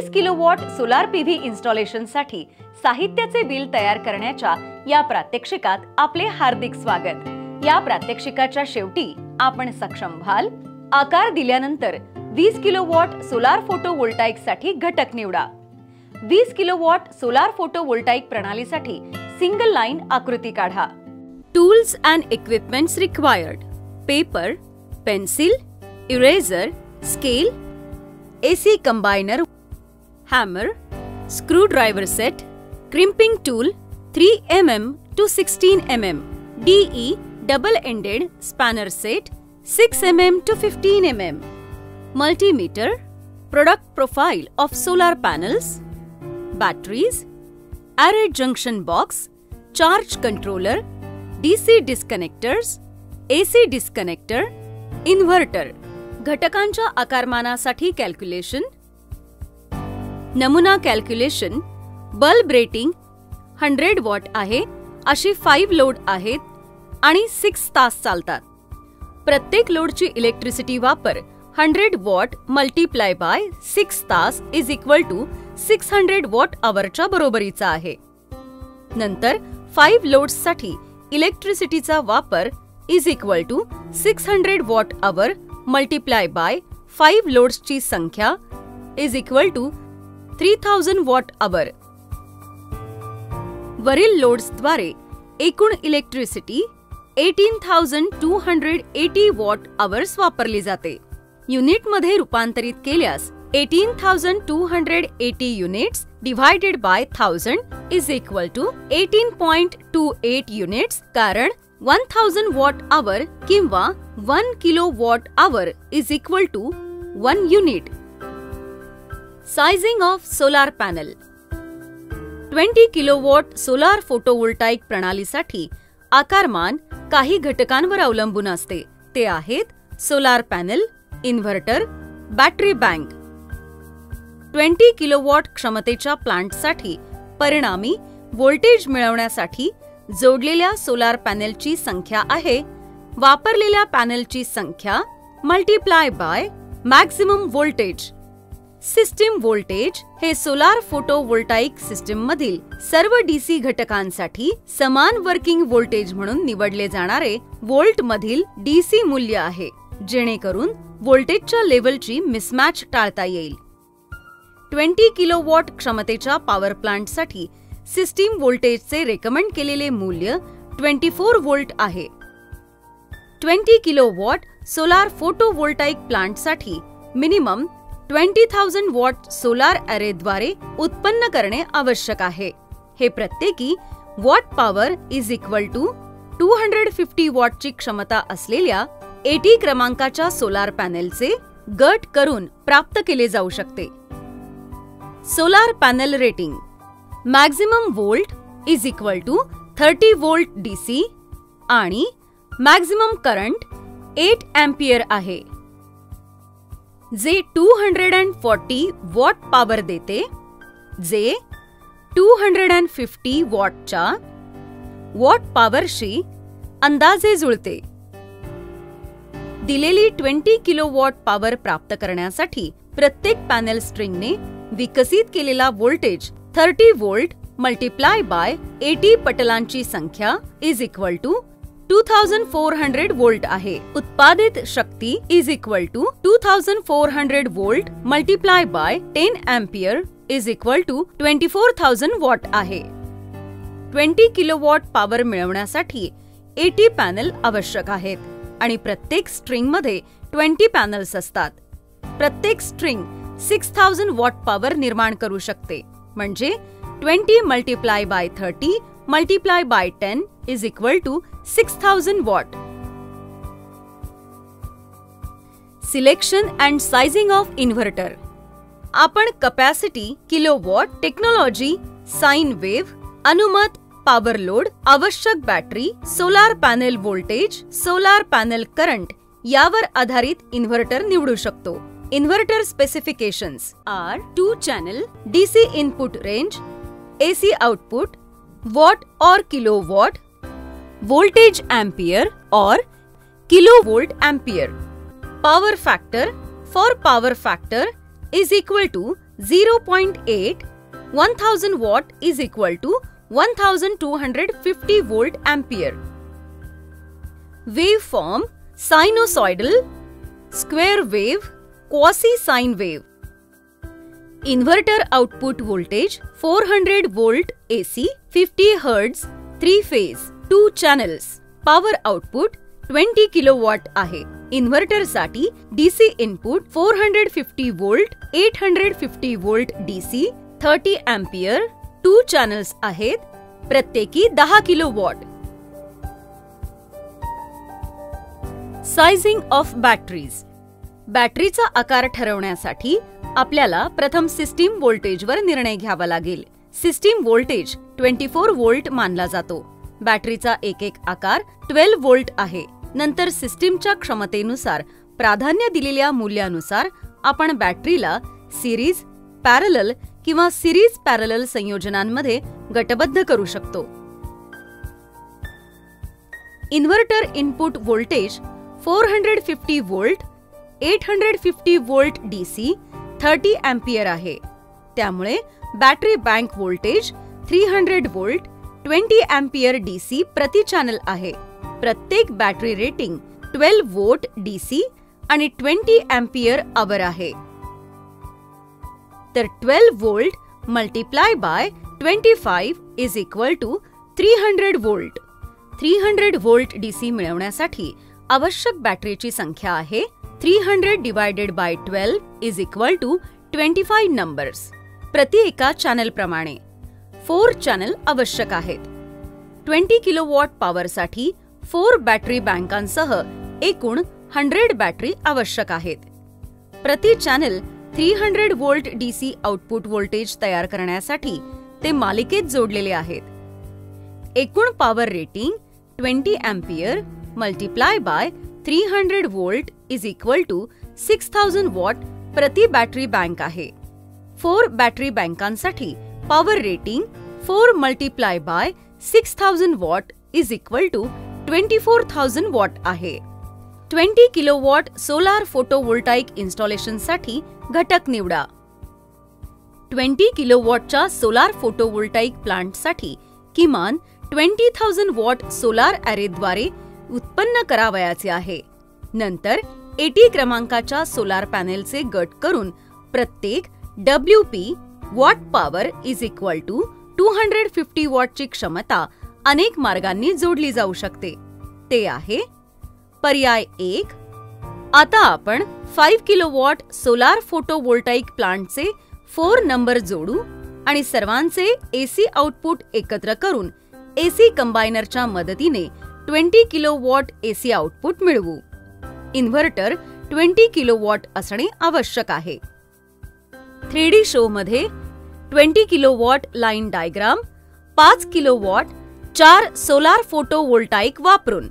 20 kilowatt solar PV इन्स्टॉलेशनसाठी साहित्याचे bill तयार करण्याच्या या प्रात्यक्षिकात आपले हार्दिक स्वागत। या प्रात्यक्षिकाच्या शेवटी आपण सक्षम व्हाल आकार दिल्यानंतर 20 किलोवॉट सोलार फोटोव्होल्टाईकसाठी घटक निवडा। 20 किलोवॉट सोलार फोटोव्होल्टाईक प्रणालीसाठी सिंगल लाइन आकृती काढा। Tools and equipments required: paper, pencil, eraser, scale, AC combiner, hammer, screwdriver set, crimping tool 3 mm to 16 mm, DE double-ended spanner set 6 mm to 15 mm, multimeter, product profile of solar panels, batteries, array junction box, charge controller, DC disconnectors, AC disconnector, inverter। घटकांच्या आकारमानासाठी calculation: नमुना calculation, bulb rating 100 what आहे, अशी 5 load आहेत आणि 6 तास चालतात। प्रत्येक लोडची इलेक्ट्रिसिटी वापर 100 वॉट मल्टिप्लाय बाय 6 तास इज इक्वल टू 600 वॉट आवरच्या बरोबरीचा आहे। नंतर 5 लोड्ससाठी इलेक्ट्रिसिटीचा वापर is equal to 600 watt hour multiply by 5 लोड्सची संख्या is equal to 3000 watt hour. वरील लोड्सद्वारे एकूण इलेक्ट्रिसिटी 18,280 वॉट आवर्स वापरली जाते। युनिटमध्ये रूपांतरित केल्यास 18,280 units divided by 1000 is equal to 18.28 units, कारण 1000 वॉट आवर किंवा 1 kilo watt hour is equal to 1 unit. Sizing of solar panel: 20 kilowatt solar photovoltaic प्रणालीसाठी आकारमान काही घटकांवर अवलंबून असते। ते आहेत solar panel, inverter, battery bank. 20 kilowatt क्षमतेच्या प्लांटसाठी परिणामी व्होल्टेज मिळवण्यासाठी जोडलेल्या सोलार पॅनेलची संख्या आहे वापरलेल्या पॅनेलची संख्या multiply by maximum voltage. System voltage हे सोलार फोटोव्होल्टाईक सिस्टीम मधील सर्व डीसी घटकांसाठी समान वर्किंग व्होल्टेज म्हणून निवडले जाणारे व्होल्ट मधील डीसी मूल्य आहे, जेणेकरून व्होल्टेजच्या लेव्हलची मिसमॅच टाळता येईल। 20 किलोवॉट क्षमतेच्या पॉवर प्लांटसाठी सिस्टीम व्होल्टेजचे रेकमेंड केलेले मूल्य 24 व्होल्ट आहे। 20 किलोवॉट सोलार फोटोव्होल्टाईक प्लांटसाठी मिनिमम 20,000 वॉट सोलार अरेद्वारे उत्पन्न करणे आवश्यक आहे। हे प्रत्येकी watt power is equal to 250 वॉटची क्षमता असलेल्या 80 क्रमांकाच्या सोलार पॅनेलचे गट करून प्राप्त केले जाऊ शकते। Solar panel rating: maximum volt is equal to 30 volt DC आणि मॅक्सिमम करंट 8 एम्पियर आहे, जे 240 वॉट पॉवर देते, जे 250 वॉटच्या वॉट पॉवरशी अंदाजे जुळते। दिलेली 20 किलोवॉट पॉवर प्राप्त करण्यासाठी प्रत्येक पॅनेल स्ट्रिंगने विकसित केलेला व्होल्टेज 30 वोल्ट मल्टिप्लाय बाय 80 पटलांची संख्या इज इक्वल टू 2400 वोल्ट आहे। उत्पादित शक्ती is equal to 2400 volt multiply by 10 ampere is equal to 24,000 watt आहे। 20 किलोवॉट पॉवर मिळवण्यासाठी 80 पॅनेल आवश्यक आहेत आणि प्रत्येक स्ट्रिंग मध्ये 20 पॅनेल्स असतात। प्रत्येक स्ट्रिंग 6000 वॉट पॉवर निर्माण करू शकते, म्हणजे 20 multiply by 30 multiply by 10 is equal to 6000 watt. Selection and sizing of inverter: आपण capacity, kilowatt, technology, sine wave, अनुमत, पॉवर लोड, आवश्यक battery, solar panel voltage, solar panel current यावर आधारित इन्व्हर्टर निवडू शकतो। Inverter specifications are 2 channel, DC input range, AC output, watt और kilowatt, voltage ampere और kilovolt ampere. Power factor: for power factor is equal to 0.8 1000 watt is equal to 1250 volt ampere. Waveform sinusoidal, square wave, quasi-sine wave. Inverter output voltage 400 volt AC, 50 Hz, 3 phase, 2 channels. Power output 20 kilowatt आहे. Inverter साठी DC input 450 volt, 850 volt DC, 30 ampere, 2 channels आहेत, प्रत्येकी 10 kilowatt. Sizing of batteries. बॅटरीचा आकार ठरवण्यासाठी आपल्याला प्रथम system व्होल्टेजवर निर्णय घ्यावा लागेल. सिस्टीम व्होल्टेज 24 व्होल्ट मानला जातो. बॅटरीचा एक आकार 12 व्होल्ट आहे. नंतर सिस्टीमच्या क्षमतेनुसार प्राधान्य दिलेल्या मूल्यानुसार आपण बॅटरीला सिरीज, पॅरलल किंवा सिरीज पॅरलल संयोजनांमध्ये गटबद्ध करू शकतो. Inverter input voltage 450 volt, 850 volt DC, 30 ampere आहे. त्यामुळे battery bank voltage 300 volt, 20 ampere DC प्रति चॅनल आहे. प्रत्येक बॅटरी रेटिंग 12 वोल्ट DC आणि 20 एंपियर अवर आहे. तर 12 volt multiply by 25 is equal to 300 volt. 300 volt DC मिळवण्यासाठी आवश्यक बॅटरीची संख्या आहे 300 divided by 12 is equal to 25 numbers. प्रति एका चॅनल प्रमाणे 4 चॅनल आवश्यक आहेत. 20 किलोवॉट पॉवर साठी 4 बॅटरी बँकांसह एकूण 100 बॅटरी आवश्यक आहेत. प्रति channel 300 volt DC output voltage तयार करण्यासाठी ते मालिकेत जोडलेले आहेत. एकूण power rating 20 ampere multiply by 300 volt is equal to 6000 watt प्रति बॅटरी बँक आहे. 4 बॅटरी बँकांसाठी power rating 4 multiply by 6000 watt is equal to 24,000 watt आहे. 20 किलोवॉट सोलार फोटोव्होल्टाइक इन्स्टॉलेशनसाठी घटक निवडा. 20 किलोवॉटच्या सोलार फोटोव्होल्टाइक प्लांटसाठी किमान 20,000 वॉट सोलार ॲरेद्वारे उत्पन्न करावयाचे आहे. नंतर 80 क्रमांकाच्या सोलार पॅनेलचे गट करून प्रत्येक WP watt power is equal to 250 वॉटची क्षमता अनेक मार्गांनी जोडली जाऊ शकते. ते आहे पर्याय 1. आता आपण 5 किलोवॉट सोलार फोटोव्होल्टाइक प्लांटचे 4 नंबर जोडू आणि सर्वांचे AC आउटपुट एकत्र करून AC कंबायनरच्या मदतीने 20 किलोवॉट AC आउटपुट मिळवू. इन्व्हर्टर 20 किलोवॉट असणे आवश्यक आहे. 3D शो मध्ये 20 kilowatt line diagram, 5 kilowatt 4 solar photovoltaic वापरून.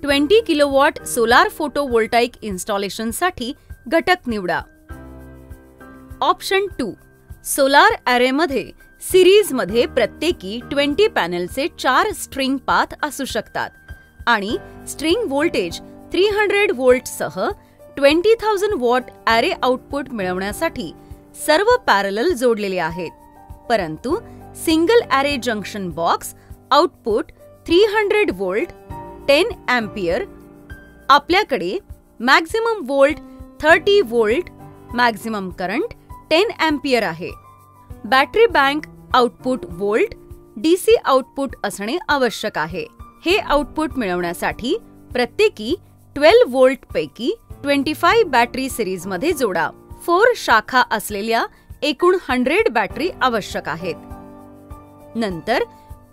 20 किलोवॉट सोलार फोटोव्होल्टाइक इन्स्टॉलेशनसाठी घटक निवडा. ऑप्शन 2. सोलार ॲरेमध्ये सिरीजमध्ये प्रत्येकी 20 पॅनेलचे 4 स्ट्रिंग पाथ असू शकतात आणि स्ट्रिंग व्होल्टेज 300 व्होल्टसह 20,000 वॉट ॲरे आउटपुट मिळवण्यासाठी सर्व पॅरलल जोडलेले आहेत. परंतु single array junction box output 300 volt, 10 ampere. आपल्याकडे maximum volt 30 volt, maximum current 10 ampere आहे. Battery bank output volt DC output असणे आवश्यक आहे. हे आउटपुट मिळवण्यासाठी प्रत्येकी 12 व्होल्ट पैकी 25 बॅटरी सिरीजमध्ये जोडा. 4 शाखा असलेल्या एकूण 100 बॅटरी आवश्यक आहेत. नंतर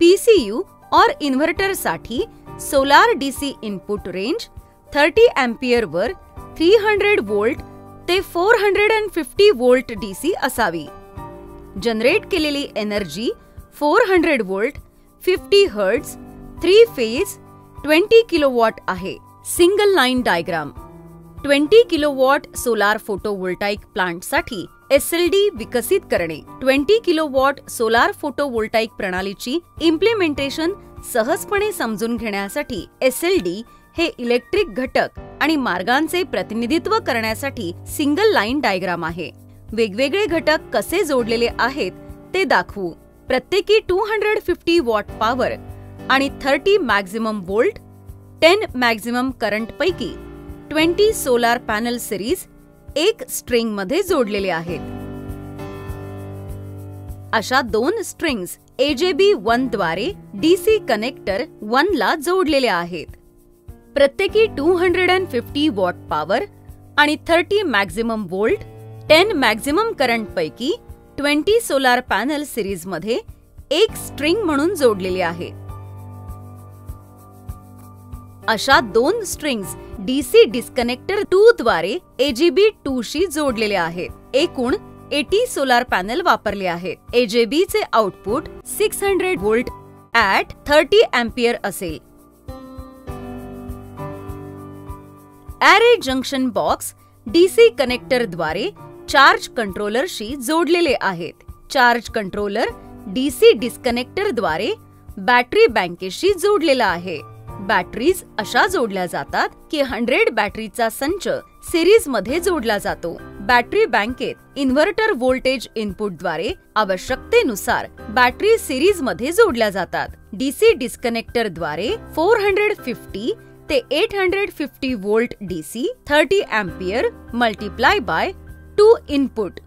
PCU और इन्व्हर्टर साठी solar DC input range 30 ampere वर 300 व्होल्ट ते 450 व्होल्ट DC असावी. जनरेट केलेली energy 400 volt, 50 hertz, 3 phase, 20 kilowatt आहे. Single line diagram. 20 kilowatt solar photovoltaic प्लांटसाठी SLD विकसित करणे. 20 किलोवॉट सोलार फोटोव्होल्टाइक प्रणालीची इम्प्लिमेंटेशन सहजपणे समजून घेण्यासाठी SLD हे इलेक्ट्रिक घटक आणि मार्गांचे प्रतिनिधित्व करण्यासाठी सिंगल लाईन डायग्राम आहे. वेगवेगळे घटक कसे जोडलेले आहेत ते दाखवू. प्रत्येकी 250 वॉट पॉवर आणि 30 मॅक्झिमम वोल्ट, 10 मॅक्झिमम करंट पैकी 20 सोलार पॅनल सिरीज एक स्ट्रिंग मध्ये जोडलेले आहेत. अशा 2 स्ट्रिंग्स AJB1 द्वारे DC कनेक्टर 1 ला जोडलेले आहेत. प्रत्येकी 250 वॉट पॉवर आणि 30 मॅक्झिमम वोल्ट, 10 मॅक्झिमम करंट पैकी 20 सोलार पॅनल सिरीज मध्ये एक स्ट्रिंग म्हणून जोडलेले आहे. अशा 2 स्ट्रिंग्स DC डिस्कनेक्टर 2 द्वारे AJB2 शी जोडलेले आहेत. एकूण 80 सोलार पॅनल वापरले आहेत. AJB चे आउटपुट 600 वोल्ट ॲट 30 अँपिअर असेल. Array junction box DC connector द्वारे चार्ज कंट्रोलरशी जोडलेले आहेत. चार्ज कंट्रोलर DC डिस्कनेक्टर द्वारे बॅटरी बँकेशी जोडलेला आहे. बॅटरीज अशा जोडल्या जातात की 100 बॅटरीचा संच सिरीज मध्ये जोडला जातो. बॅटरी बँकेत इन्व्हर्टर व्होल्टेज इनपुट द्वारे आवश्यकतेनुसार बॅटरी सिरीज मध्ये जोडल्या जातात. DC डिस्कनेक्टर द्वारे 450 ते 850 volt DC 30 ampere multiply by 2 input.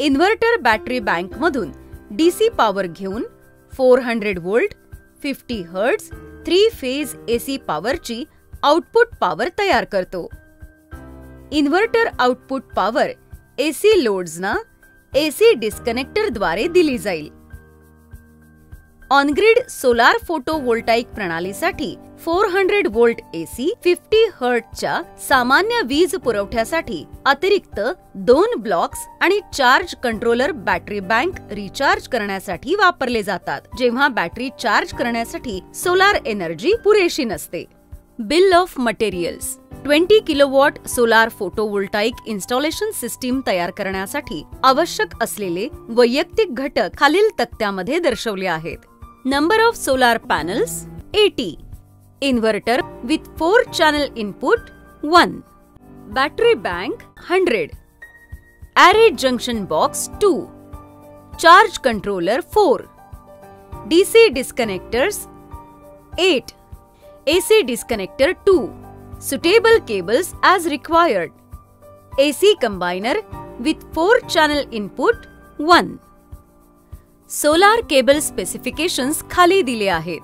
Inverter battery bank मधून DC पॉवर घेऊन 400 वोल्ट 50 हर्ट्झ 3 फेज AC पॉवरची आउटपुट पॉवर तयार करतो. Inverter output power AC लोड्सना AC disconnector द्वारे दिली जाईल. ऑनग्रिड सोलार फोटोव्होल्टाईक प्रणालीसाठी 400 वोल्ट AC 50 हर्ट्झच्या सामान्य वीज पुरवठ्यासाठी अतिरिक्त 2 ब्लॉक्स आणि charge controller battery bank recharge करण्यासाठी वापरले जातात, जेव्हा बॅटरी चार्ज करण्यासाठी सोलार एनर्जी पुरेशी नसते. Bill of materials 20 kilowatt solar photovoltaic installation system तयार करण्यासाठी आवश्यक असलेले वैयक्तिक घटक खालील तक्त्यामध्ये दर्शवले आहेत. Number of solar panels 80. Inverter with 4 channel input 1. Battery bank 100. Array junction box 2. Charge controller 4. DC डिस्कनेक्टर्स 8. AC disconnector 2. Suitable cables as required. AC combiner with 4 channel input 1. Solar cable specifications खाली दिले आहेत.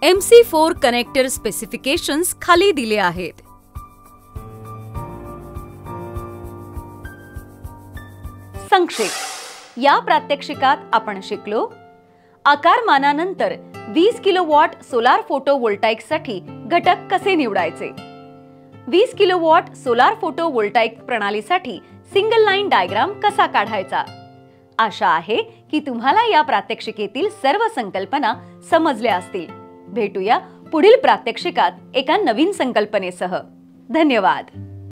MC4 कनेक्टर स्पेसिफिकेशन्स खाली दिले आहेत. संक्षेप. या प्रात्यक्षिकात आपण शिकलो आकारमानानंतर 20 किलोवॉट सोलार फोटोव्होल्टाईकसाठी घटक कसे निवडायचे. 20 किलोवॉट सोलार फोटोव्होल्टाईक प्रणालीसाठी सिंगल लाईन डायग्राम कसा काढायचा. आशा आहे की तुम्हाला या प्रात्यक्षिकेतील सर्व संकल्पना समजल्या असतील. भेटूया पुढील प्रात्यक्षिकात एका नवीन संकल्पनेसह. धन्यवाद.